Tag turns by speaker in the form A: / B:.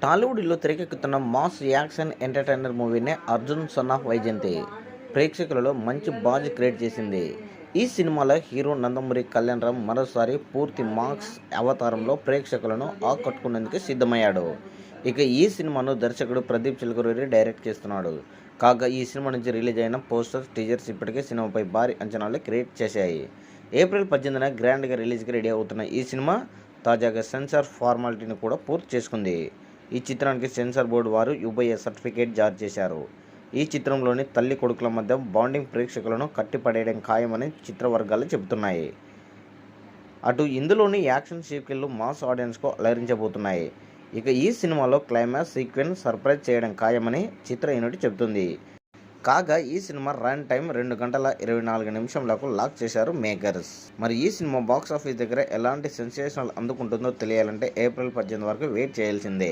A: టాలీవుడ్లో తెరకెక్కుతున్న mass action entertainer మూవీనే అర్జున్ సన్ ఆఫ్ వైజయంతి ప్రేక్షకులలో మంచి బాజ్ క్రియేట్ చేసింది. ఈ సినిమాలో హీరో నందమూరి కళ్యాణరామ్ మరోసారి పూర్తి మాస్ అవతారంలో ప్రేక్షకులను ఆకట్టుకునేందుకు సిద్ధమయ్యాడు. ఇక ఈ సినిమాను దర్శకుడు ప్రదీప్ చిలకలూరి డైరెక్ట్ చేస్తున్నాడు. కాగా ఈ సినిమా నుంచి రిలీజ్ అయిన పోస్టర్స్, టీజర్స్ ఇప్పటికే సినిమాపై భారీ అంచనాలు క్రియేట్ చేశాయి. ఏప్రిల్ 18న గ్రాండ్గా రిలీజ్కి రెడీ అవుతున్న ఈ సినిమా తాజాగా సెన్సార్ ఫార్మాలిటీని కూడా పూర్తి చేసుకుంది. ఈ చిత్రానికి సెన్సార్ బోర్డు వారు యుబిఏ సర్టిఫికేట్ జారీ చేశారు. ఈ చిత్రంలోని తల్లి కొడుకుల మధ్య బాండింగ్ ప్రేక్షకులను కట్టిపడేయడం ఖాయమని చిత్ర వర్గాలు చెబుతున్నాయి. అటు ఇందులోని యాక్షన్ సీక్వెన్లు మాస్ ఆడియన్స్కు అలరించబోతున్నాయి. ఇక ఈ సినిమాలో క్లైమాక్స్ సీక్వెన్స్ సర్ప్రైజ్ చేయడం ఖాయమని చిత్ర యూనిట్ చెబుతుంది. కాగా ఈ సినిమా రన్ టైం 2 గంటల 24 నిమిషాలకు లాక్ చేశారు మేకర్స్. మరి ఈ సినిమా బాక్సాఫీస్ దగ్గర ఎలాంటి సెన్సేషనల్ అందుకుంటుందో తెలియాలంటే ఏప్రిల్ 18 వరకు వెయిట్ చేయాల్సిందే.